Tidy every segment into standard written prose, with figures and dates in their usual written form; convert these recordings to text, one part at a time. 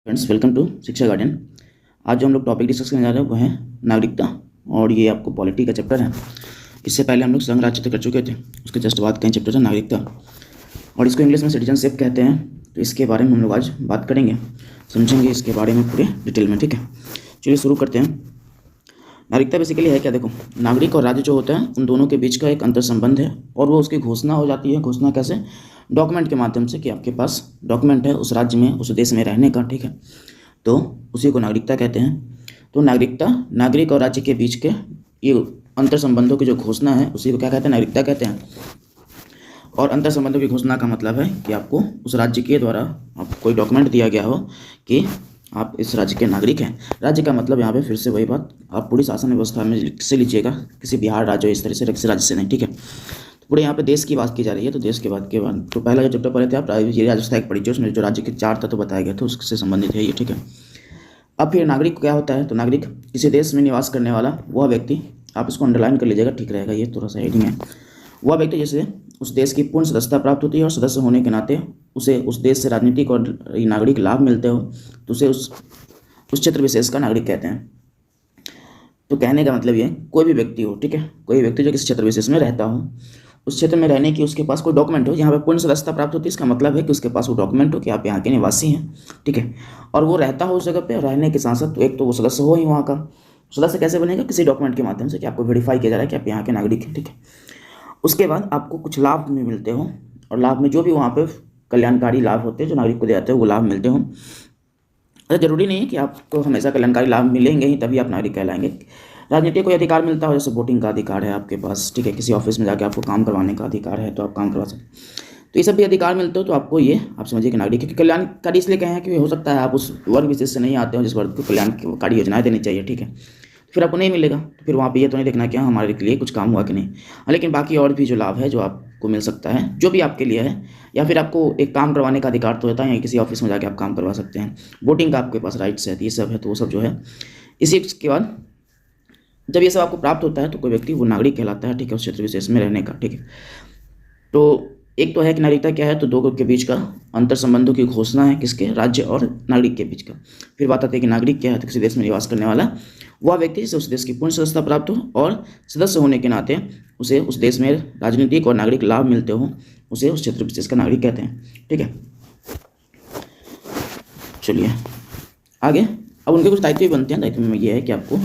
Friends, welcome to शिक्षा garden. आज जो हम लोग टॉपिक डिस्कस करने जा रहे हैं वो है नागरिकता, और ये आपको पॉलिटी का चैप्टर है। इससे पहले हम लोग संघ राज्य कर चुके थे, उसके जस्ट बाद का चैप्टर है नागरिकता, और इसको इंग्लिश में सिटीजनशिप कहते हैं। तो इसके बारे में हम लोग आज बात करेंगे, समझेंगे इसके बारे में पूरे डिटेल में। ठीक है, चलिए शुरू करते हैं। नागरिकता बेसिकली है क्या? देखो, नागरिक और राज्य जो होता है उन दोनों के बीच का एक अंतर संबंध है, और वो उसकी घोषणा हो जाती है। घोषणा कैसे? डॉक्यूमेंट के माध्यम से, कि आपके पास डॉक्यूमेंट है उस राज्य में, उस देश में रहने का। ठीक है, तो उसी को नागरिकता कहते हैं। तो नागरिकता, नागरिक और राज्य के बीच के ये अंतर संबंधों की जो घोषणा है उसी को क्या कहते हैं? नागरिकता कहते हैं। और अंतर संबंधों की घोषणा का मतलब है कि आपको उस राज्य के द्वारा आपको कोई डॉक्यूमेंट दिया गया हो कि आप इस राज्य के नागरिक हैं। राज्य का मतलब यहाँ पे फिर से वही बात, आप पूरी शासन व्यवस्था में से लीजिएगा, किसी बिहार राज्य इस तरह से किसी राज्य से नहीं। ठीक है, तो पूरे यहाँ पे देश की बात की जा रही है। तो देश के बाद तो पहला जो चैप्टर पढ़े थे आप, राज्य एक पढ़ी, उसमें जो राज्य के 4 तत्व बताए गए थे उससे संबंधित है ये। ठीक है, अब फिर नागरिक क्या होता है? तो नागरिक किसी देश में निवास करने वाला वह व्यक्ति, आप इसको अंडरलाइन कर लीजिएगा, ठीक रहेगा, ये थोड़ा सा हेडिंग है। वह व्यक्ति जिसे उस देश की पूर्ण सदस्यता प्राप्त होती है, और सदस्य होने के नाते उसे उस देश से राजनीतिक और नागरिक लाभ मिलते हो, तो उसे उस क्षेत्र विशेष का नागरिक कहते हैं। तो कहने का मतलब ये, कोई भी व्यक्ति हो, ठीक है, कोई व्यक्ति जो किसी क्षेत्र विशेष में रहता हो, उस क्षेत्र में रहने की उसके पास कोई डॉक्यूमेंट हो, यहाँ पे पूर्ण सदस्यता प्राप्त होती है। इसका मतलब है कि उसके पास वो डॉक्यूमेंट हो कि आप यहाँ के निवासी हैं। ठीक है, और वो रहता हो उस जगह पे, रहने के साथ साथ तो एक तो वो सदस्य हो ही वहाँ का। सदस्य कैसे बनेगा? किसी डॉक्यूमेंट के माध्यम से, कि आपको वेरीफाई किया जा रहा है कि आप यहाँ के नागरिक हैं। ठीक है, उसके बाद आपको कुछ लाभ में मिलते हो, और लाभ में जो भी वहाँ पे कल्याणकारी लाभ होते हैं जो नागरिक को दिए जाते हैं वो लाभ मिलते हो। ऐसा जरूरी नहीं है कि आपको हमेशा कल्याणकारी लाभ मिलेंगे ही तभी आप नागरिक कहलाएंगे। राजनीतिक कोई अधिकार मिलता हो, जैसे वोटिंग का अधिकार है आपके पास, ठीक है, किसी ऑफिस में जाके आपको काम करवाने का अधिकार है तो आप काम करवा सकते हैं। तो ये सब भी अधिकार मिलते हो तो आपको ये आप समझिए कि नागरिक है। कल्याणकारी इसलिए कहें कि हो सकता है आप उस वर्ग विशेष से नहीं आते हो जिस वर्ग को कल्याणकारी योजनाएं देनी चाहिए। ठीक है, फिर आपको नहीं मिलेगा, तो फिर वहाँ पे ये तो नहीं देखना कि हाँ हमारे लिए कुछ काम हुआ कि नहीं। हाँ, लेकिन बाकी और भी जो लाभ है जो आपको मिल सकता है, जो भी आपके लिए है, या फिर आपको एक काम करवाने का अधिकार तो होता है, या किसी ऑफिस में जाके आप काम करवा सकते हैं, वोटिंग का आपके पास राइट्स है, ये सब है, तो वो सब जो है। इसी के बाद जब ये सब आपको प्राप्त होता है तो कोई व्यक्ति वो नागरिक कहलाता है। ठीक है, उस क्षेत्र विशेष में रहने का। ठीक है, तो एक तो है कि नागरिकता क्या है, तो दो के बीच का अंतर संबंधों की घोषणा है, किसके? राज्य और नागरिक के बीच का। फिर बात आती है कि नागरिक क्या है, तो किसी देश में निवास करने वाला वह व्यक्ति जिसे उस देश की पूर्ण सदस्यता प्राप्त हो, और सदस्य होने के नाते उसे उस देश में राजनीतिक और नागरिक लाभ मिलते हो, उसे उस क्षेत्र विशेष का नागरिक कहते हैं। ठीक है, चलिए आगे। अब उनके कुछ दायित्व भी बनते हैं। दायित्व में ये है कि आपको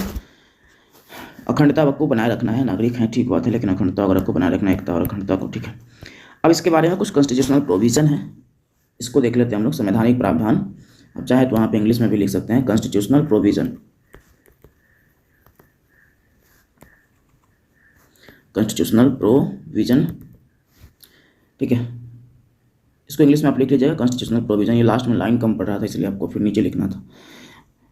अखंडता को बनाए रखना है। नागरिक हैं, ठीक बात है, लेकिन अखंडता वगैरह को बनाए रखना, एकता और अखंडता को। ठीक है, अब इसके बारे में कुछ कॉन्स्टिट्यूशनल प्रोविजन है, इसको देख लेते हैं हम लोग। संवैधानिक प्रावधान, अब चाहे तो वहाँ पे इंग्लिश में भी लिख सकते हैं, कॉन्स्टिट्यूशनल प्रोविजन। कॉन्स्टिट्यूशनल प्रोविजन, ठीक है, इसको इंग्लिश में आप लिख लीजिएगा, कॉन्स्टिट्यूशनल प्रोविजन। ये लास्ट में लाइन कम पड़ रहा था इसलिए आपको फिर नीचे लिखना था।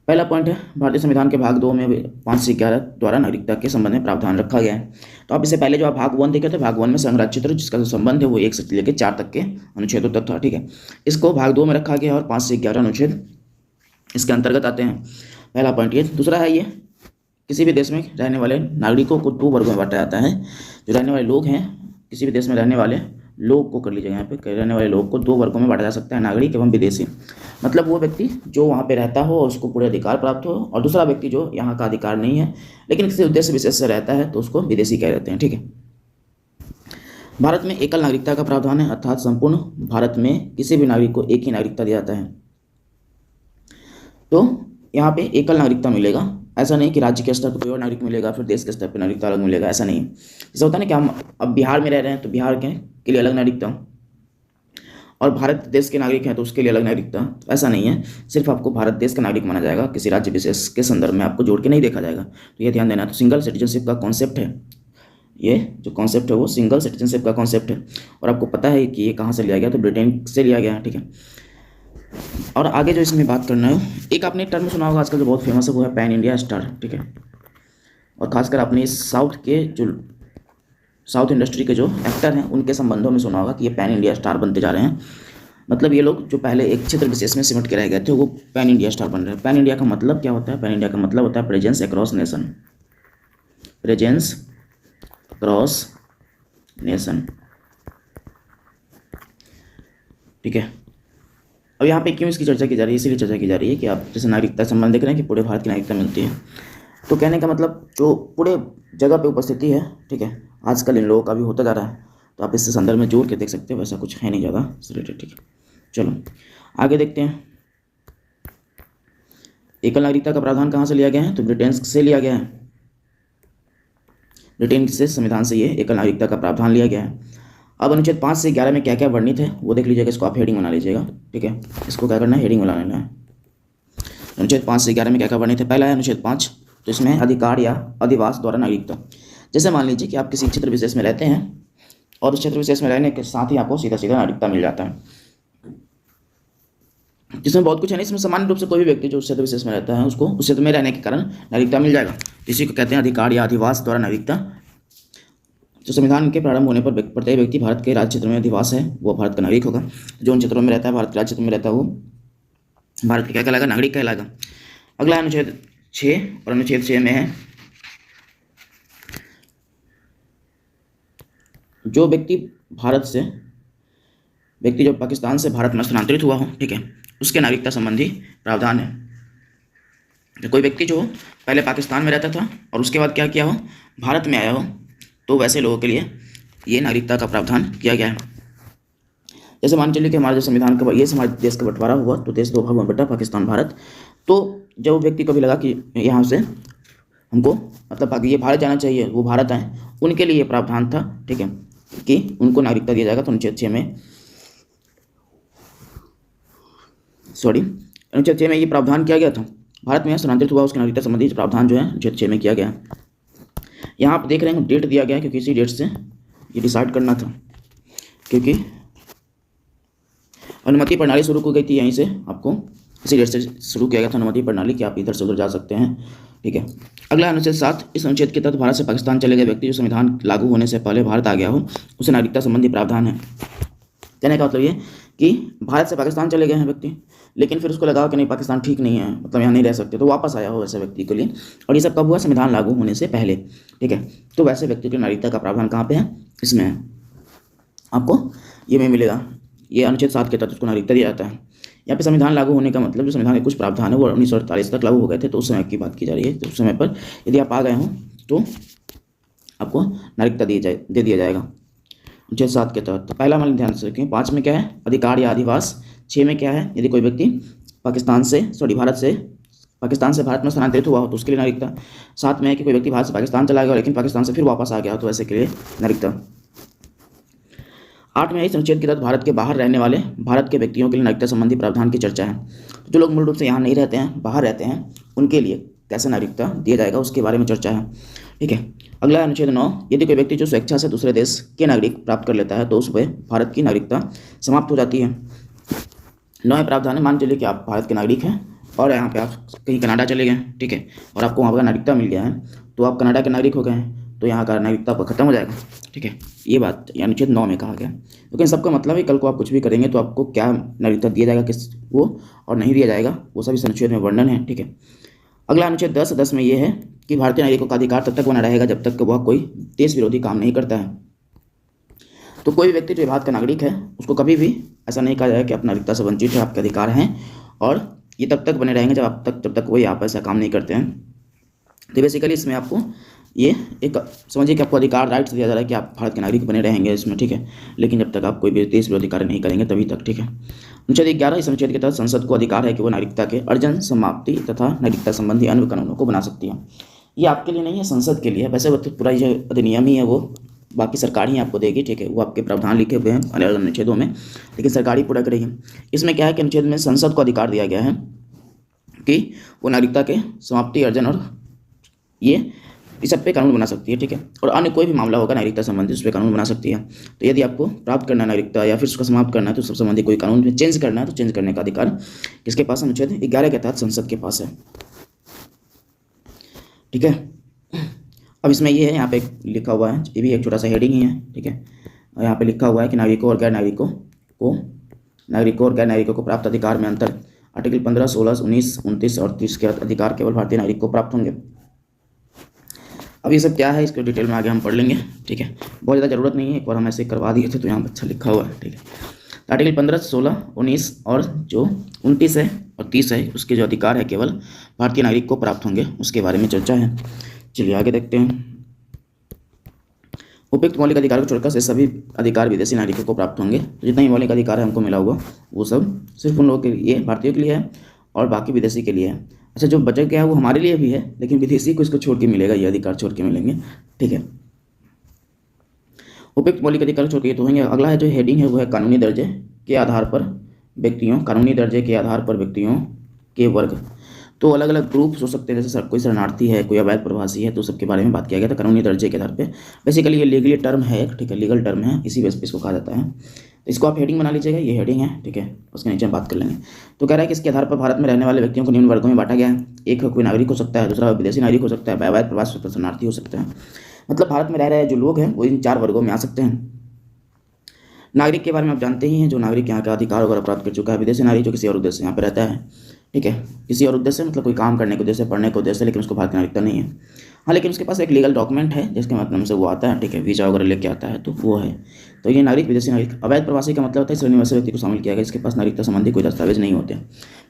पहला पॉइंट है, भारतीय संविधान के भाग 2 में 5 से 11 द्वारा नागरिकता के संबंध में प्रावधान रखा गया है। तो आप इससे पहले जो आप भाग 1 देखे थे, भाग 1 में संघ राज्य क्षेत्र जिसका जो संबंध है वो 1 से लेकर 4 तक के अनुच्छेदों तक था। ठीक है, इसको भाग 2 में रखा गया और 5 से 11 अनुच्छेद इसके अंतर्गत आते हैं। पहला पॉइंट ये। दूसरा है ये, किसी भी देश में रहने वाले नागरिकों को 2 वर्गों में बांटा जाता है। जो रहने वाले लोग हैं, किसी भी देश में रहने वाले लोग को कर लीजिएगा, यहाँ पे रहने वाले लोग को 2 वर्गों में बांटा जा सकता है, नागरिक एवं विदेशी। मतलब वो व्यक्ति जो वहाँ पे रहता हो और उसको पूरे अधिकार प्राप्त हो, और दूसरा व्यक्ति जो यहाँ का अधिकार नहीं है लेकिन किसी उद्देश्य विशेष से रहता है तो उसको विदेशी कह देते हैं। ठीक है, भारत में एकल नागरिकता का प्रावधान है, अर्थात संपूर्ण भारत में किसी भी नागरिक को एक ही नागरिकता दिया जाता है। तो यहाँ पे एकल नागरिकता मिलेगा, ऐसा नहीं कि राज्य के स्तर पर कोई और नागरिक मिलेगा फिर देश के स्तर पर नागरिकता अलग मिलेगा, ऐसा नहीं है। जैसा होता है ना कि हम अब बिहार में रह रहे हैं तो बिहार के लिए अलग नागरिकता, और भारत देश के नागरिक हैं तो उसके लिए अलग नागरिकता, तो ऐसा नहीं है। सिर्फ आपको भारत देश का नागरिक माना जाएगा, किसी राज्य विशेष के संदर्भ में आपको जोड़ के नहीं देखा जाएगा, तो ये ध्यान देना। तो सिंगल सिटीजनशिप का कॉन्सेप्ट है, ये जो कॉन्सेप्ट है वो सिंगल सिटीजनशिप का कॉन्सेप्ट है, और आपको पता है कि ये कहाँ से लिया गया, तो ब्रिटेन से लिया गया है। ठीक है, और आगे जो इसमें बात करना है, एक आपने टर्म सुना होगा आजकल जो बहुत फेमस है वो है पैन इंडिया स्टार। ठीक है, और खासकर आपने साउथ इंडस्ट्री के जो एक्टर हैं उनके संबंधों में सुना होगा कि ये पैन इंडिया स्टार बनते जा रहे हैं। मतलब ये लोग जो पहले एक क्षेत्र विशेष में सिमट के रह गए थे वो पैन इंडिया स्टार बन रहे हैं। पैन इंडिया का मतलब क्या होता है? पैन इंडिया का मतलब होता है presence across nation, presence across nation. ठीक है, अब यहाँ पे क्यों इसकी चर्चा की जा रही है, इसीलिए चर्चा की जा रही है कि आप जैसे नागरिकता संबंध देख रहे हैं कि पूरे भारत की नागरिकता मिलती है। तो कहने का मतलब जो पूरे जगह पे उपस्थिति है, ठीक है, आजकल इन लोगों का भी होता जा रहा है। तो आप इससे संदर्भ में जोड़ के देख सकते हो, वैसा कुछ है नहीं ज़्यादा रिलेटेड, ठीक है। चलो आगे देखते हैं। एकल नागरिकता का प्रावधान कहाँ से लिया गया है, तो ब्रिटेन से लिया गया है। ब्रिटेन से संविधान से ये एकल नागरिकता का प्रावधान लिया गया है। अब अनुच्छेद 5 से 11 में क्या क्या वर्णित है वो देख लीजिएगा, इसको आप हेडिंग बना लीजिएगा, ठीक है। इसको क्या करना है, हेडिंग बना लेना है। अनुच्छेद 5 से 11 में क्या क्या वर्णित है। पहला है अनुच्छेद 5, तो इसमें अधिकार या अधिवास द्वारा नागरिकता। जैसे मान लीजिए कि आप किसी क्षेत्र विशेष में रहते हैं और उस क्षेत्र विशेष में रहने के साथ ही आपको सीधा सीधा नागरिकता मिल जाता है। जिसमें बहुत कुछ है नहीं, इसमें सामान्य रूप से कोई भी व्यक्ति जो उस क्षेत्र विशेष में रहता है उसको उस क्षेत्र में रहने के कारण नागरिकता मिल जाएगा। इसी को कहते हैं अधिकार या अधिवास द्वारा नागरिकता। जो संविधान के प्रारंभ होने पर प्रत्येक व्यक्ति भारत के राज्य क्षेत्र में अधिवास है वो भारत का नागरिक होगा। जो उन क्षेत्रों में रहता है, भारत के राज्य क्षेत्र में रहता है, वो भारत का क्या कहलाएगा, नागरिक कहलाएगा। अगला अनुच्छेद 6, और अनुच्छेद 6 में है जो व्यक्ति जो पाकिस्तान से भारत में स्थानांतरित हुआ हो, ठीक है, उसके नागरिकता संबंधी प्रावधान है। तो कोई व्यक्ति जो पहले पाकिस्तान में रहता था और उसके बाद क्या किया हो, भारत में आया हो, तो वैसे लोगों के लिए ये नागरिकता का प्रावधान किया गया है। जैसे मान चलिए कि हमारा जो संविधान का ये हमारे देश का बंटवारा हुआ, तो देश दो भागों में बटा, पाकिस्तान भारत। तो जब व्यक्ति को भी लगा कि यहाँ से हमको मतलब ये भारत जाना चाहिए, वो भारत आए, उनके लिए ये प्रावधान था, ठीक है, कि उनको नागरिकता दिया जाएगा। तो अनुच्छेद 6 में ये प्रावधान किया गया था। भारत में स्थानांतरित हुआ उसकी नागरिकता संबंधी प्रावधान जो है अनुच्छेद 6 में किया गया। यहाँ आप देख रहे हैं डेट दिया गया है, क्योंकि इसी डेट से ये डिसाइड करना था, क्योंकि अनुमति प्रणाली शुरू की गई थी यहीं से, आपको इसी डेट से शुरू किया गया था अनुमति प्रणाली कि आप इधर से उधर जा सकते हैं, ठीक है। अगला अनुच्छेद 7, इस अनुच्छेद के तहत भारत से पाकिस्तान चले गए व्यक्ति जो संविधान लागू होने से पहले भारत आ गया हो उसे नागरिकता संबंधी प्रावधान है। कहने का मतलब ये कि भारत से पाकिस्तान चले गए हैं व्यक्ति, लेकिन फिर उसको लगा कि नहीं पाकिस्तान ठीक नहीं है, मतलब यहाँ नहीं रह सकते, तो वापस आया हो वैसे व्यक्ति के लिए। और ये सब कब हुआ, संविधान लागू होने से पहले, ठीक है। तो वैसे व्यक्ति की नागरिकता का प्रावधान कहाँ पे है, इसमें है, आपको ये में मिलेगा। ये अनुच्छेद 7 के तहत उसको नागरिकता दिया जाता है। यहाँ पे संविधान लागू होने का मतलब जो संविधान के कुछ प्रावधान है वो 1948 तक लागू हो गए थे, तो उस समय की बात की जा रही है। तो उस समय पर यदि आप आ गए हों तो आपको नागरिकता दे दिया जाएगा अनुच्छेद 7 के तहत। तो पहला मान ध्यान से रखें, 5 में क्या है, अधिकार या अधिवास। 6 में क्या है, यदि कोई व्यक्ति पाकिस्तान से भारत में स्थानांतरित हुआ हो तो उसके लिए नागरिकता। 7 में है कि कोई व्यक्ति भारत से पाकिस्तान चला गया लेकिन पाकिस्तान से फिर वापस आ गया हो तो ऐसे के लिए नागरिकता। 8 में इस अनुच्छेद के तहत भारत के बाहर रहने वाले भारत के व्यक्तियों के लिए नागरिकता संबंधी प्रावधान की चर्चा है। तो जो लोग मूल रूप से यहाँ नहीं रहते हैं, बाहर रहते हैं, उनके लिए कैसे नागरिकता दिया जाएगा उसके बारे में चर्चा है, ठीक है। अगला अनुच्छेद 9, यदि कोई व्यक्ति जो स्वेच्छा से दूसरे देश के नागरिक प्राप्त कर लेता है तो उस पर भारत की नागरिकता समाप्त हो जाती है। 9 प्रावधान है, मान चलिए कि आप भारत के नागरिक हैं और यहाँ पे आप कहीं कनाडा चले गए, ठीक है, और आपको वहाँ का नागरिकता मिल गया है, तो आप कनाडा के नागरिक हो गए हैं, तो यहाँ का नागरिकता आपका खत्म हो जाएगा, ठीक है। ये बात अनुच्छेद 9 में कहा गया। लेकिन सबका मतलब है कल को आप कुछ भी करेंगे तो आपको क्या नागरिकता दिया जाएगा किस वो और नहीं दिया जाएगा वो सब इस अनुच्छेद में वर्णन है, ठीक है। अगला अनुच्छेद 10 में ये है कि भारतीय नागरिकों का अधिकार तब तक बना रहेगा जब तक वह कोई देश विरोधी काम नहीं करता है। तो कोई व्यक्ति जो भारत का नागरिक है उसको कभी भी ऐसा नहीं कहा जाएगा कि आप नागरिकता से वंचित है, आपके अधिकार हैं, और ये तब तक बने रहेंगे जब तक कोई आप ऐसा काम नहीं करते हैं। तो बेसिकली इसमें आपको ये एक समझिए कि आपको अधिकार राइट्स दिया जा रहा है कि आप भारत के नागरिक बने रहेंगे इसमें, ठीक है, लेकिन जब तक आप कोई भी देश विरोधी कार्य नहीं करेंगे तभी तक, ठीक है। अनुच्छेद 11, इस अनुच्छेद के तहत संसद को अधिकार है कि वो नागरिकता के अर्जन, समाप्ति तथा नागरिकता संबंधी अन्य कानूनों को बना सकती है। ये आपके लिए नहीं है, संसद के लिए है। वैसे वो तो पूरा ये अधिनियम ही है, वो बाकी सरकार ही आपको देगी, ठीक है, वो आपके प्रावधान लिखे हुए हैं अलग अलग अनुच्छेदों में, लेकिन सरकार ही पूरा करेगी। इसमें क्या है कि अनुच्छेद में संसद को अधिकार दिया गया है कि वो नागरिकता के समाप्ति, अर्जन और ये इस सब पे कानून बना सकती है, ठीक है, और अन्य कोई भी मामला होगा नागरिकता संबंधी उस पर कानून बना सकती है। तो यदि आपको प्राप्त करना है नागरिकता या फिर उसका समाप्त करना है तो सब संबंधी कोई कानून में चेंज करना है तो चेंज करने का अधिकार किसके पास, अनुच्छेद 11 के तहत संसद के पास है, ठीक है। अब इसमें ये है, यहाँ पे लिखा हुआ है, ये भी एक छोटा सा हेडिंग ही है, ठीक है। यहाँ पे लिखा हुआ है कि नागरिकों और गैर नागरिकों को प्राप्त अधिकार में अंतर। आर्टिकल 15, 16, 19, 29 और 30 के अधिकार केवल भारतीय नागरिक को प्राप्त होंगे। अब ये सब क्या है इसको डिटेल में आगे हम पढ़ लेंगे, ठीक है, बहुत ज़्यादा ज़रूरत नहीं है, एक बार हम ऐसे करवा दिए थे तो यहाँ अच्छा लिखा हुआ है, ठीक है। तो आर्टिकल 15, 16, 19 और जो 29 है और 30 है, उसके जो अधिकार है केवल भारतीय नागरिक को प्राप्त होंगे, उसके बारे में चर्चा है। चलिए आगे देखते हैं। उपयुक्त मौलिक अधिकार को छोड़कर से सभी अधिकार विदेशी नागरिकों को प्राप्त होंगे। तो जितना ही मौलिक अधिकार है हमको मिला होगा वो सब सिर्फ उन लोगों के लिए, भारतीयों के लिए है और बाकी विदेशी के लिए है। अच्छा, जो बचा गया है वो हमारे लिए भी है, लेकिन विदेशी को इसको छोड़ के मिलेगा, ये अधिकार छोड़ के मिलेंगे। ठीक है, उपयुक्त मौलिक अधिकार छोड़ के तो होंगे। अगला है जो हेडिंग है वो है कानूनी दर्जे के आधार पर व्यक्तियों, कानूनी दर्जे के आधार पर व्यक्तियों के वर्ग। तो अलग अलग ग्रुप्स हो सकते हैं, जैसे कोई शरणार्थी है, कोई अवैध प्रवासी है, तो सबके बारे में बात किया गया था कानूनी दर्जे के आधार पे। बेसिकली ये लीगली टर्म है, ठीक है, लीगल टर्म है, इसी बेस पे इसको कहा जाता है। तो इसको आप हेडिंग बना लीजिएगा, ये हेडिंग है, ठीक है, उसके नीचे हम बात कर लेंगे। तो कह रहा है कि इसके आधार पर भारत में रहने वाले व्यक्तियों को निम्न वर्गों में बांटा गया है। एक कोई नागरिक हो सकता है, दूसरा विदेशी नागरिक हो सकता है, अवैध प्रवासी शरणार्थी हो सकते हैं। मतलब भारत में रह रहे जो लोग हैं वो इन 4 वर्गों में आ सकते हैं। नागरिक के बारे में आप जानते ही हैं, जो नागरिक यहाँ का अधिकार वगैरह प्राप्त कर चुका है। विदेशी नागरिक जो किसी और उद्देश्य से यहाँ पे रहता है, ठीक है, किसी और उद्देश्य मतलब कोई काम करने के उद्देश्य, पढ़ने के उद्देश्य, लेकिन उसको भारतीय नागरिकता नहीं है। हाँ, लेकिन उसके पास एक लीगल डॉक्यूमेंट है जिसके माध्यम से वो आता है, ठीक है, वीजा वगैरह लेके आता है, तो वो है। तो ये नागरिक, विदेशी नागरिक। अवैध प्रवासी का मतलब होता है इस श्रेणी में से व्यक्ति को शामिल किया गया जिसके पास नागरिकता संबंधी कोई दस्तावेज नहीं होते।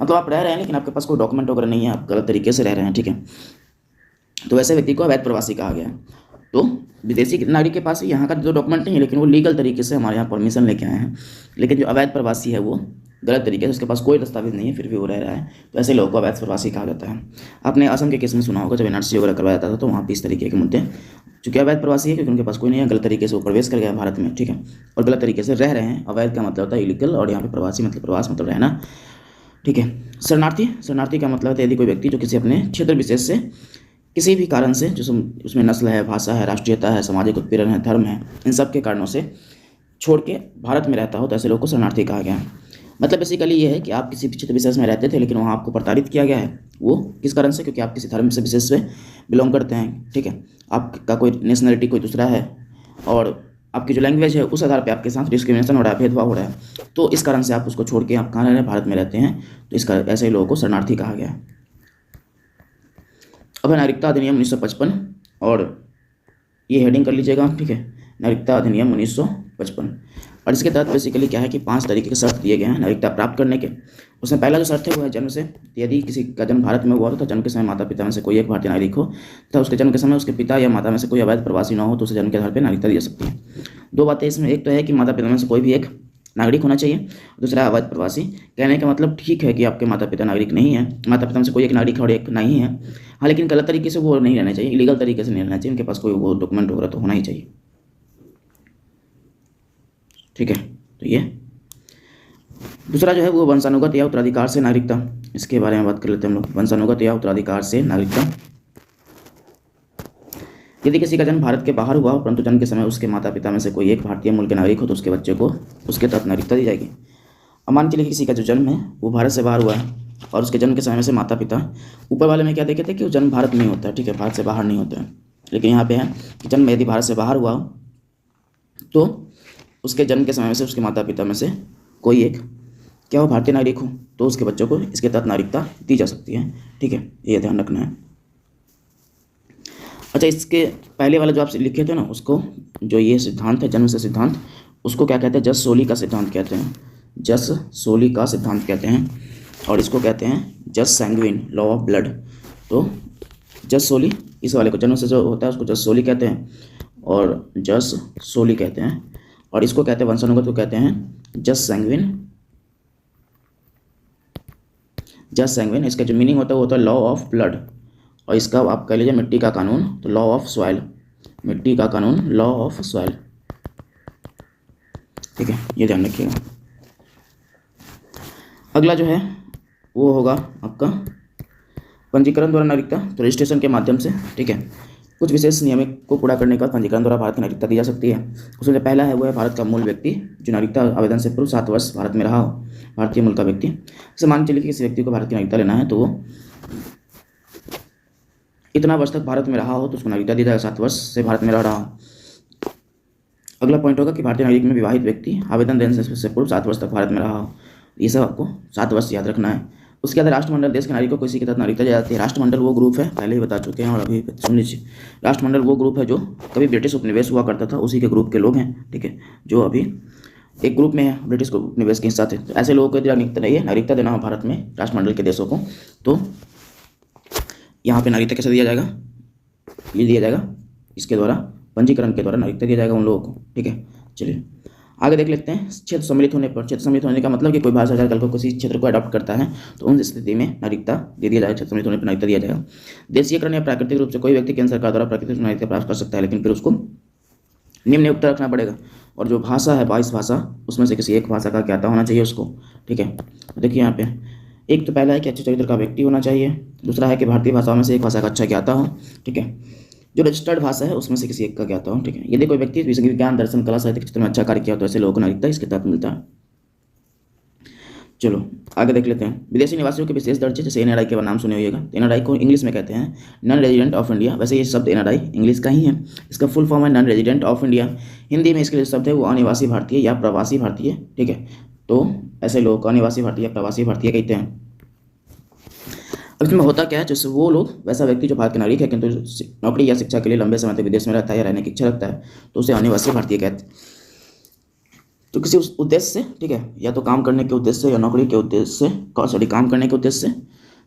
मतलब आप रह रहे हैं लेकिन आपके पास कोई डॉक्यूमेंट वगैरह नहीं है, आप गलत तरीके से रह रहे हैं, ठीक है, तो ऐसे व्यक्ति को अवैध प्रवासी कहा गया है। तो विदेशी नागरिक के पास भी यहाँ का जो डॉक्यूमेंट नहीं है, लेकिन वो लीगल तरीके से हमारे यहाँ परमिशन लेके आए हैं। लेकिन जो अवैध प्रवासी है वो गलत तरीके से, उसके पास कोई दस्तावेज नहीं है, फिर भी वो रह रहा है, तो ऐसे लोगों को अवैध प्रवासी कहा जाता है। आपने असम के केस में सुना होगा, जब एनआरसी वगैरह करवाया जाता था तो वहाँ पर इस तरीके के मुद्दे, चूँकि अवैध प्रवासी है क्योंकि उनके पास कोई नहीं है, गलत तरीके से वो प्रवेश कर गया भारत में, ठीक है, और गलत तरीके से रह रहे हैं। अवैध का मतलब होता है इलीगल, और यहाँ पे प्रवासी मतलब प्रवास मतलब रहना, ठीक है। शरणार्थी का मतलब है यदि कोई व्यक्ति जो किसी अपने क्षेत्र विशेष से किसी भी कारण से, जो उसमें नस्ल है, भाषा है, राष्ट्रीयता है, सामाजिक उत्पीड़न है, धर्म है, इन सब के कारणों से छोड़ के भारत में रहता हो, तो ऐसे लोगों को शरणार्थी कहा गया है। मतलब बेसिकली ये है कि आप किसी क्षेत्र विशेष में रहते थे लेकिन वहाँ आपको प्रताड़ित किया गया है। वो किस कारण से? क्योंकि आप किसी धर्म से विशेष से बिलोंग करते हैं, ठीक है, आपका कोई नेशनलिटी कोई दूसरा है और आपकी जो लैंग्वेज है उस आधार पे आपके साथ डिस्क्रिमिनेशन हो रहा है, भेदभाव हो रहा है, तो इस कारण से आप उसको छोड़ के आप कहाँ रह रहे हैं? भारत में रहते हैं, तो इसका ऐसे लोगों को शरणार्थी कहा गया है। अब है नागरिकता अधिनियम 1955, और ये हेडिंग कर लीजिएगा, ठीक है, नागरिकता अधिनियम 1955। और इसके तहत बेसिकली क्या है कि 5 तरीके के शर्त दिए गए हैं नागरिकता प्राप्त करने के। उसमें पहला जो शर्त है वो है जन्म से। यदि किसी का जन्म भारत में हुआ हो तो जन्म के समय माता पिता में से कोई एक भारतीय नागरिक हो, तथा उसके जन्म के समय उसके पिता या माता में से कोई अवैध प्रवासी न हो, तो उसे जन्म के आधार पर नागरिकता दी जा सकती है। 2 बातें इसमें, एक तो है कि माता पिता में से कोई भी एक नागरिक होना चाहिए, दूसरा अवैध प्रवासी। कहने का मतलब ठीक है कि आपके माता पिता नागरिक नहीं है, माता पिता में से कोई एक नागरिक और एक नहीं है, हाँ, लेकिन गलत तरीके से वो नहीं रहना चाहिए, इलीगल तरीके से नहीं रहना चाहिए, उनके पास कोई वो डॉक्यूमेंट वगैरह तो होना ही चाहिए, ठीक है। तो ये दूसरा जो है वो वंशानुगत या उत्तराधिकार से नागरिकता, इसके बारे में बात कर लेते हैं हम लोग। वंशानुगत या उत्तराधिकार से नागरिकता, यदि किसी का जन्म भारत के बाहर हुआ हो परंतु जन्म के समय उसके माता पिता में से कोई एक भारतीय मूल के नागरिक हो, तो उसके बच्चे को उसके तहत नागरिकता दी जाएगी। अब मान के लिए किसी का जो जन्म है वो भारत से बाहर हुआ है और उसके जन्म के समय में से माता पिता, ऊपर वाले में क्या देखे थे कि वो जन्म भारत में ही होता है, ठीक है, भारत से बाहर नहीं होता है, लेकिन यहाँ पे है कि जन्म यदि भारत से बाहर हुआ हो तो उसके जन्म के समय में से उसके माता पिता में से कोई एक क्या हो भारतीय नागरिक हो, तो उसके बच्चों को इसके तहत नागरिकता दी जा सकती है, ठीक है, ये ध्यान रखना है। अच्छा, इसके पहले वाला जो आप लिखे थे ना, उसको जो ये सिद्धांत है जन्म से सिद्धांत, उसको क्या कहते हैं? जस सोली का सिद्धांत कहते हैं, जस सोली का सिद्धांत कहते हैं, और इसको कहते हैं जस सैंग्विन, लॉ ऑफ ब्लड। तो जस सोली, इस वाले को जन्म से जो होता है उसको जस सोली कहते हैं और जस सोली कहते हैं, और इसको कहते हैं वंशानुगत को कहते हैं जस सैंग्विन, जस सैंग्विन। इसका जो मीनिंग होता है वो होता है लॉ ऑफ ब्लड, और इसका आप कह लीजिए मिट्टी का कानून, तो लॉ ऑफ सॉइल, मिट्टी का कानून, लॉ ऑफ सॉइल, ठीक है, ये ध्यान रखिएगा। अगला जो है वो होगा आपका पंजीकरण द्वारा नागरिकता, तो रजिस्ट्रेशन के माध्यम से, ठीक है, कुछ विशेष नियम को पूरा करने के बाद पंजीकरण द्वारा भारत की नागरिकता दी जा सकती है। उसमें जो पहला है वो है भारत का मूल व्यक्ति, जो नागरिकता आवेदन से पूर्व 7 वर्ष भारत में रहा हो, भारतीय मूल का व्यक्ति। जैसे मान चलिए कि किसी व्यक्ति को भारत की नागरिकता लेना है तो वो इतना वर्ष तक भारत में रहा हो तो उसको नागरिकता दी जाएगा, 7 वर्ष से भारत में रह रहा हो। अगला पॉइंट होगा कि भारतीय नागरिक में विवाहित व्यक्ति आवेदन देने से पूर्व 7 वर्ष तक भारत में रहा हो, ये सब आपको 7 वर्ष याद रखना है। उसके बाद राष्ट्रमंडल, देश के नागरिकों को इसी के तहत नागरिकता दी जाती है। राष्ट्रमंडल वो ग्रुप है, पहले ही बता चुके हैं और अभी सुन लीजिए, राष्ट्रमंडल वो ग्रुप है जो कभी ब्रिटिश उपनिवेश हुआ करता था, उसी के ग्रुप के लोग हैं, ठीक है, जो अभी एक ग्रुप में है, ब्रिटिश उपनिवेश के हिस्सा थे। तो ऐसे लोगों को यदि नागरिकता देना हो भारत में राष्ट्रमंडल के देशों को, तो यहाँ पे नागरिकता कैसे दिया जाएगा, ये दिया जाएगा इसके द्वारा, पंजीकरण के द्वारा नागरिकता दिया जाएगा उन लोगों को। ठीक है, चलिए आगे देख लेते हैं। क्षेत्र सम्मिलित होने पर, क्षेत्र सम्मिलित होने का मतलब कि कोई भारत सरकार कल को किसी क्षेत्र को अडॉप्ट करता है तो उन स्थिति में नागरिकता दे दिया जाएगा, क्षेत्र सम्मिलित होने पर नागरिकता दिया जाएगा। देशीयकरण या प्राकृतिक रूप से कोई व्यक्ति केंद्र सरकार द्वारा प्राकृतिक नागरिकता प्राप्त कर सकता है, लेकिन फिर उसको निम्नयुक्त रखना पड़ेगा। और जो भाषा है 22 भाषा, उसमें से किसी एक भाषा का ज्ञाता होना चाहिए उसको। ठीक है, तो देखिए यहाँ पे एक तो पहला है कि अच्छे चरित्र का व्यक्ति होना चाहिए, दूसरा है कि भारतीय भाषाओं में से एक भाषा का अच्छा ज्ञाता हो। ठीक है, जो रजिस्टर्ड भाषा है उसमें से किसी एक का ज्ञाता हो। ठीक है, यदि कोई व्यक्ति विज्ञान, दर्शन, कला, साहित्य के क्षेत्र में अच्छा कार्य किया तो ऐसे लोगों को नागरिकता इसके तहत मिलता है। चलो आगे देख लेते हैं। विदेशी निवासियों के विशेष दर्जे, जैसे एनआरआई के नाम सुने होइएगा। एनआरआई को इंग्लिश में कहते हैं नॉन रेजिडेंट ऑफ इंडिया। वैसे ये शब्द एनआरआई इंग्लिश का ही है, इसका फुल फॉर्म है non resident of India. Hindi में इसके लिए शब्द है वो अनिवासी भारतीय या प्रवासी भारतीय। ठीक है, तो ऐसे लोग को अनिवासी भारतीय या प्रवासी भारतीय कहते हैं। अब इसमें होता क्या है, जैसे वो लोग, वैसा व्यक्ति जो भारत के नागरिक है किंतु नौकरी या शिक्षा के लिए लंबे समय तक विदेश में रहता है या रहने की इच्छा रखता है, तो उसे अनिवासी भारतीय कहते हैं। तो किसी उस उद्देश्य से, ठीक है, या तो काम करने के उद्देश्य से या नौकरी के उद्देश्य से, काम करने के उद्देश्य से,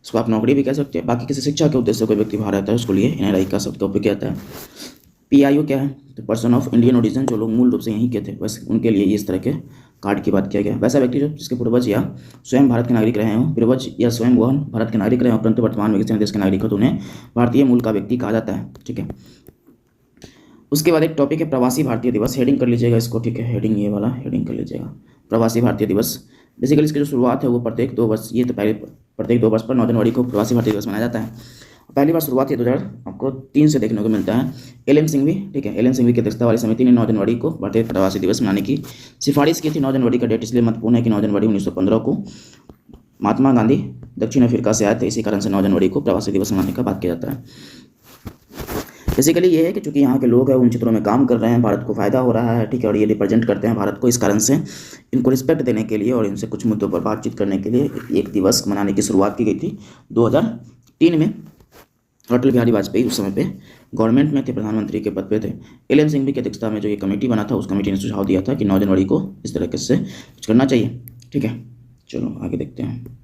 इसको आप नौकरी भी कह सकते हैं। बाकी किसी शिक्षा के उद्देश्य से कोई व्यक्ति बाहर रहता है उसको लिए एनआरआई का शब्द का उपयोग किया जाता है। पीआईओ क्या है, तो पर्सन ऑफ इंडियन ओरिजिन, जो लोग मूल रूप से यहीं के थे, वैसे उनके लिए इस तरह के कार्ड की बात किया गया। वैसा व्यक्ति जो जिसके पूर्वज या स्वयं भारत के नागरिक रहे हों, पूर्वज या स्वयं वह भारत के नागरिक रहे हों परंतु वर्तमान में किसी देश के नागरिक हो, तो उन्हें भारतीय मूल का व्यक्ति कहा जाता है। ठीक है, उसके बाद एक टॉपिक है प्रवासी भारतीय दिवस। हेडिंग कर लीजिएगा इसको। ठीक है, हेडिंग ये वाला हेडिंग कर लीजिएगा, प्रवासी भारतीय दिवस। बेसिकली इसकी जो शुरुआत है वो प्रत्येक 2 वर्ष, ये तो पहले प्रत्येक 2 वर्ष पर 9 जनवरी को प्रवासी भारतीय दिवस मनाया जाता है। पहली बार शुरुआत ये 2003 से देखने को मिलता है। एल.एन. सिंघवी, ठीक है, एल.एन. सिंघवी की अध्यक्षता वाली समिति ने 9 जनवरी को भारतीय प्रवासी दिवस मनाने की सिफारिश की थी। 9 जनवरी का डेट इसलिए महत्वपूर्ण है कि 9 जनवरी 1915 को महात्मा गांधी दक्षिण अफ्रीका से आए थे, इसी कारण से 9 जनवरी को प्रवासी दिवस मनाने का बात किया जाता है। बेसिकली ये है कि चूंकि यहाँ के लोग हैं उन क्षेत्रों में काम कर रहे हैं, भारत को फायदा हो रहा है। ठीक है, और ये रिप्रेजेंट करते हैं भारत को, इस कारण से इनको रिस्पेक्ट देने के लिए और इनसे कुछ मुद्दों पर बातचीत करने के लिए एक दिवस मनाने की शुरुआत की गई थी 2003 में। अटल बिहारी वाजपेयी उस समय पे गवर्नमेंट में थे, प्रधानमंत्री के पद पे थे। एल.एन. सिंघवी की अध्यक्षता में जो ये कमेटी बना था, उस कमेटी ने सुझाव दिया था कि 9 जनवरी को इस तरह से कुछ करना चाहिए। ठीक है, चलो आगे देखते हैं।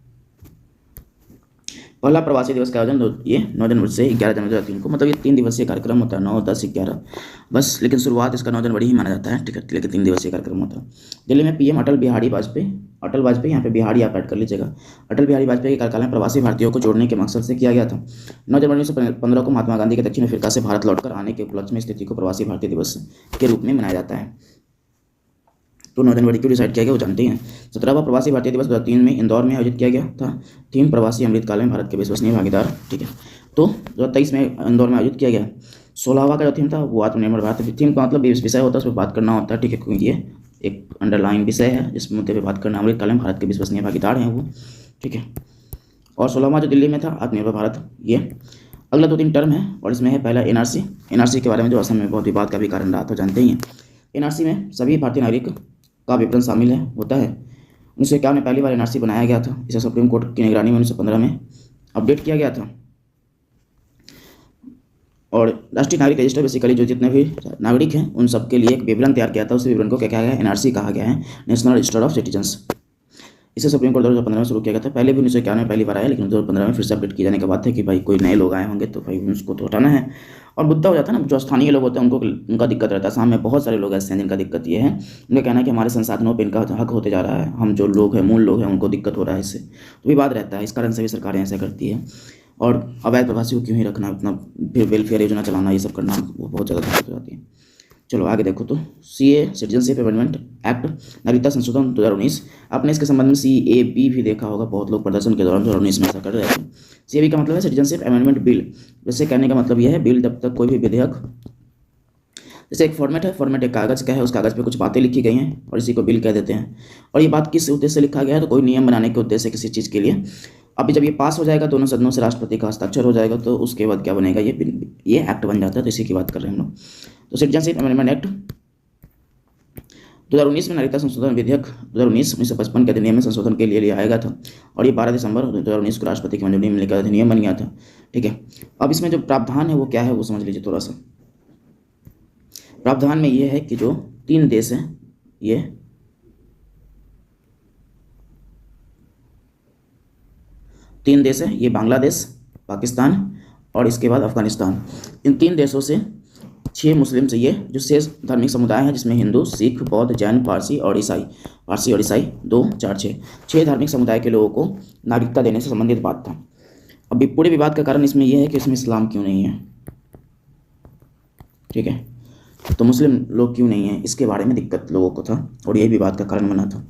पहला प्रवासी दिवस का आयोजन ये 9 जनवरी से 11 जनवरी 2003 को, मतलब ये 3 दिवसीय कार्यक्रम होता है, 9, 10, 11 बस, लेकिन शुरुआत इसका 9 जनवरी ही माना जाता है। ठीक है, लेकिन 3 दिवसीय कार्यक्रम होता है। दिल्ली में पीएम अटल बिहारी वाजपेयी, यहाँ पे बिहारी आप ऐड कर लीजिएगा। अटल बिहारी वाजपेयी के कार्यकाल में प्रवासी भारतीयों को जोड़ने के मकसद से किया गया था। 9 जनवरी 1915 को महात्मा गांधी के दक्षिण अफ्रीका से भारत लौटकर आने के उपलक्ष्य में स्थिति को प्रवासी भारतीय दिवस के रूप में मनाया जाता है। तो 9 जनवरी क्यों डिसाइड किया गया वो जानते हैं। 17वां प्रवासी भारतीय दिवस 2003 में इंदौर में आयोजित किया गया था। थीम प्रवासी अमृतकाल में भारत के विश्वसनीय भागीदार। ठीक है, तो 2023 में इंदौर में आयोजित किया गया। 16वां का जो थीम था वो आत्मनिर्भर भारत। थीम का मतलब विषय होता है, उस पर बात करना होता है। ठीक है, क्योंकि ये एक अंडरलाइन विषय है जिस मुद्दे पर बात करना, अमृतकाल में भारत के विश्वसनीय भागीदार हैं वो। ठीक है, और 16वां जो दिल्ली में था आत्मनिर्भर भारत, ये अगला 2-3 टर्म है और इसमें है पहला एनआरसी के बारे में जो असम में बहुत विवाद का भी कारण रहा था, जानते ही हैं। एनआरसी में सभी भारतीय नागरिक का विवरण शामिल होता है। 1951 में पहली बार एनआरसी बनाया गया था। इसे सुप्रीम कोर्ट की निगरानी में 1915 में अपडेट किया गया था। और राष्ट्रीय नागरिक रजिस्टर बेसिकली जो जितने भी नागरिक हैं उन सबके लिए एक विवरण तैयार किया था। उस विवरण को क्या कहा गया है, एनआरसी कहा गया है, नेशनल रजिस्टर ऑफ सिटीजन्स। इसे सुप्रीम कोर्ट 2015 में शुरू किया गया था। पहले भी 1951 में पहली बार आया, लेकिन 2015 में फिर से अपडेट किए जाने के बाद है कि भाई कोई नए लोग आए होंगे तो भाई उसको तो हटाना है। और मुद्दा हो जाता है ना, जो स्थानीय लोग होते हैं उनका दिक्कत रहता है। सामने बहुत सारे लोग ऐसे हैं जिनका दिक्कत ये है, उनका कहना है कि हमारे संसाधनों पर इनका हक होते जा रहा है, हम जो लोग हैं मूल लोग हैं उनको दिक्कत हो रहा है इससे, तो विवाद रहता है। इस कारण से भी सरकारें ऐसा करती है। और अवैध प्रवासी को क्यों ही रखना, इतना फिर वेलफेयर योजना चलाना, ये सब करना वो बहुत ज़्यादा दिक्कत हो जाती है। चलो आगे देखो तो सीए सिटीजनशिप अमेंडमेंट एक्ट, नागरिकता संशोधन 2019। आपने इसके संबंध में सीएबी भी देखा होगा, बहुत लोग प्रदर्शन के दौरान 2019 में ऐसा कर रहे थे। सीएबी का मतलब है सिटीजनशिप अमेंडमेंट बिल। वैसे कहने का मतलब यह है बिल जब तक कोई भी विधेयक, जैसे एक फॉर्मेट है, फॉर्मेट एक कागज़ का है, उस कागज़ पे कुछ बातें लिखी गई हैं और इसी को बिल कह देते हैं। और ये बात किस उद्देश्य से लिखा गया है, तो कोई नियम बनाने के उद्देश्य से किसी चीज़ के लिए। अभी जब ये पास हो जाएगा, दोनों सदनों से राष्ट्रपति का हस्ताक्षर हो जाएगा, तो उसके बाद क्या बनेगा, ये एक्ट बन जाता है। तो इसी की बात कर रहे हैं हम लोग। तो सिटीजनशिप अमेंडमेंट एक्ट 2019 में नागरिकता संशोधन विधेयक 1955 के अधिनियम में संशोधन के लिए आया गया था और ये 12 दिसंबर 2019 को राष्ट्रपति की मंजूरी मिलने का अधिनियम बन गया था। ठीक है, अब इसमें जो प्रावधान है वो क्या है वो समझ लीजिए थोड़ा सा। प्रावधान में ये है कि जो 3 देश हैं, ये 3 देश है, ये बांग्लादेश, पाकिस्तान और इसके बाद अफगानिस्तान। इन 3 देशों से 6 मुस्लिम चाहिए, जो शेष धार्मिक समुदाय हैं जिसमें हिंदू, सिख, बौद्ध, जैन, पारसी और ईसाई 2 4 6 धार्मिक समुदाय के लोगों को नागरिकता देने से संबंधित बात था। अभी पूरे विवाद का कारण इसमें यह है कि इसमें इस्लाम क्यों नहीं है, ठीक है, तो मुस्लिम लोग क्यों नहीं है, इसके बारे में दिक्कत लोगों को था और यही विवाद का कारण बना था।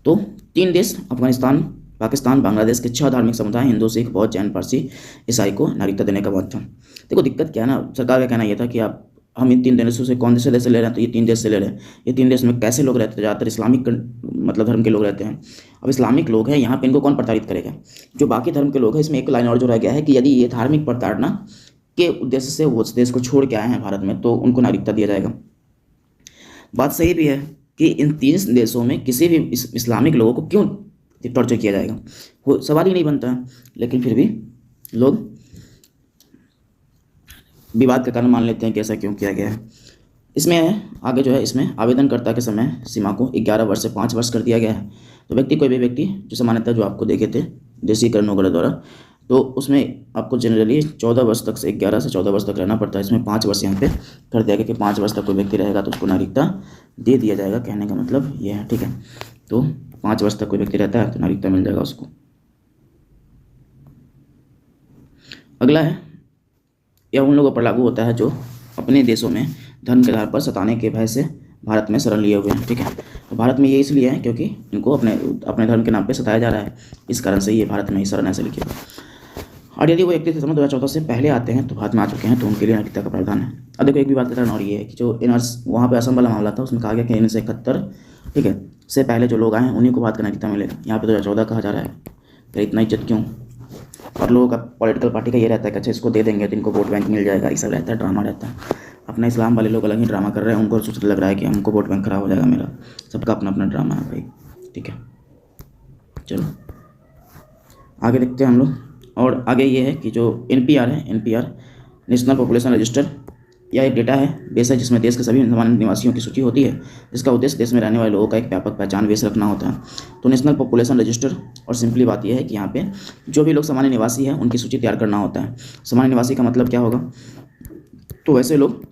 तो 3 देश अफगानिस्तान, पाकिस्तान, बांग्लादेश के 6 धार्मिक समुदाय हिंदू, सिख, बौद्ध, जैन, पारसी, ईसाई को नागरिकता देने का बात था। देखो दिक्कत क्या है ना, सरकार का कहना यह था कि हम इन 3 देशों से कौन से देश से ले रहे हैं, तो ये 3 देश से ले रहे हैं। ये 3 देश में कैसे लोग रहते हैं, ज़्यादातर इस्लामिक मतलब धर्म के लोग रहते हैं। अब इस्लामिक लोग हैं यहाँ पे, इनको कौन प्रताड़ित करेगा, जो बाकी धर्म के लोग हैं। इसमें एक लाइन और जो रह गया है कि यदि ये धार्मिक प्रताड़ना के उद्देश्य से वो उस देश को छोड़ के आए हैं भारत में, तो उनको नागरिकता दिया जाएगा। बात सही भी है कि इन 3 देशों में किसी भी इस्लामिक लोगों को क्यों टॉर्चर किया जाएगा, वो सवाल ही नहीं बनता है, लेकिन फिर भी लोग विवाद का कारण मान लेते हैं कि ऐसा क्यों किया गया है। इसमें आगे जो है, इसमें आवेदनकर्ता के समय सीमा को 11 वर्ष से 5 वर्ष कर दिया गया है। तो व्यक्ति, कोई भी व्यक्ति जो सामान्यतः जो आपको देखे थे देशीकरण वगैरह द्वारा, तो उसमें आपको जनरली 14 वर्ष तक से 11 से 14 वर्ष तक रहना पड़ता है। इसमें 5 वर्ष यहाँ पे कर दिया गया कि 5 वर्ष तक कोई व्यक्ति रहेगा तो उसको नागरिकता दे दिया जाएगा। कहने का मतलब ये है, ठीक है। तो 5 वर्ष तक कोई व्यक्ति रहता है तो नागरिकता मिल जाएगा उसको। अगला है, यह उन लोगों पर लागू होता है जो अपने देशों में धर्म के आधार पर सताने के भय से भारत में शरण लिए हुए हैं, ठीक है। तो भारत में ये इसलिए है क्योंकि इनको अपने धर्म के नाम पे सताया जा रहा है, इस कारण से ये भारत में ही शरण ऐसे लिखी है। और यदि वो 31 दिसंबर 2014 से पहले आते हैं तो भारत में आ चुके हैं, तो उनके लिए नागरिकता का प्रावधान है। अब देखो एक भी बात का कारण और ये है कि जो वहाँ पर असम वाला मामला था, उसमें कहा गया कि 1971, ठीक है, से पहले जो लोग आए हैं उन्हीं को भारत का नागरिकता मिलेगा। यहाँ पे 2014 कहा जा रहा है, फिर इतना इज्जत क्यों। और लोगों का, पॉलिटिकल पार्टी का ये रहता है कि अच्छा इसको दे देंगे तो इनको वोट बैंक मिल जाएगा, ये सब रहता है, ड्रामा रहता है। अपना इस्लाम वाले लोग अलग ही ड्रामा कर रहे हैं, उनको सोचने लग रहा है कि हमको वोट बैंक खराब हो जाएगा मेरा। सबका अपना अपना ड्रामा है भाई, ठीक है। चलो आगे देखते हैं हम लोग। और आगे ये है कि जो NPR है, NPR नेशनल पॉपुलेशन रजिस्टर, यह एक डेटा है, बेस है, जिसमें देश के सभी सामान्य निवासियों की सूची होती है, जिसका उद्देश्य देश में रहने वाले लोगों का एक व्यापक पहचान बेस रखना होता है। तो नेशनल पॉपुलेशन रजिस्टर, और सिंपली बात यह है कि यहाँ पे जो भी लोग सामान्य निवासी हैं उनकी सूची तैयार करना होता है। सामान्य निवासी का मतलब क्या होगा, तो वैसे लोग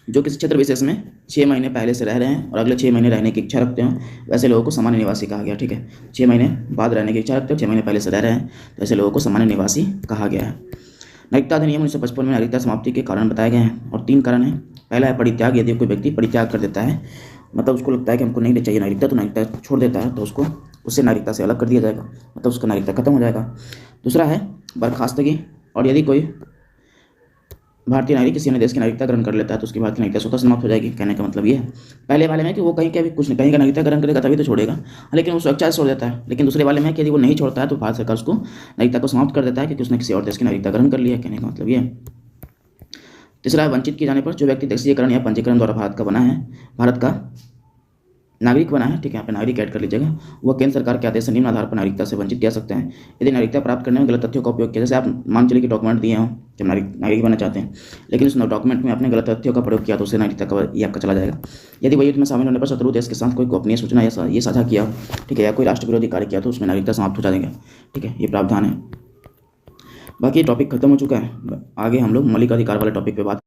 जो किसी क्षेत्र विशेष में 6 महीने पहले से रह रहे हैं और अगले 6 महीने रहने की इच्छा रखते हैं, वैसे लोगों को सामान्य निवासी कहा गया, ठीक है। 6 महीने बाद रहने की इच्छा रखते हैं, 6 महीने पहले से रह रहे हैं, तो ऐसे लोगों को सामान्य निवासी कहा गया है। नागरिकता अधिनियम 1955 में नागरिकता समाप्ति के कारण बताए गए हैं, और 3 कारण हैं। पहला है परित्याग, यदि कोई व्यक्ति परित्याग कर देता है, मतलब उसको लगता है कि हमको नहीं चाहिए नागरिकता, तो नागरिकता छोड़ देता है, तो उसको उससे नागरिकता से अलग कर दिया जाएगा, मतलब उसका नागरिकता खत्म हो जाएगा। दूसरा है बर्खास्तगी, और यदि कोई भारतीय नागरिक किसी अन्य देश की नागरिकता ग्रहण कर लेता है तो उसकी भारतीय नागरिकता स्वतः समाप्त हो जाएगी। कहने का मतलब ये है, पहले वाले में कि वो कहीं का भी कुछ नहीं, कहीं का नागरिकता ग्रहण करेगा तभी तो छोड़ेगा, लेकिन वो स्वेच्छा से छोड़ देता है। लेकिन दूसरे वाले में कि यदि वो नहीं छोड़ता है तो भारत सरकार उसको नागरिकता को समाप्त कर देता है, क्योंकि उसने किसी और देश की नागरिकता ग्रहण कर लिया है। कहने का मतलब ये है। तीसरा है वंचित किए जाने पर, जो व्यक्ति देशीयकरण या पंजीकरण द्वारा भारत का नागरिक बना है, ठीक है, यहाँ पे नागरिक ऐड कर लीजिएगा, वह केंद्र सरकार के आदेश से निम्न आधार पर नागरिकता से वंचित किया सकते हैं। यदि नागरिकता प्राप्त करने में गलत तथ्यों का उपयोग किया, जैसे आप मान चलिए कि डॉक्यूमेंट दिए हों जब नागरिक बनना चाहते हैं, लेकिन उस डॉक्यूमेंट में आपने गलत तथ्यों का प्रयोग किया तो उससे नागरिकता का ये आपका चला जाएगा। यदि वही युद्ध में शामिल होने पर शत्रु देश के साथ कोई गोपनीय सूचना या ये साझा किया, ठीक है, या कोई राष्ट्र विरोधी कार्य किया तो उसमें नागरिकता समाप्त हो जाएगा, ठीक है, ये प्रावधान है। बाकी टॉपिक खत्म हो चुका है, आगे हम लोग मौलिक अधिकार वाले टॉपिक पे बात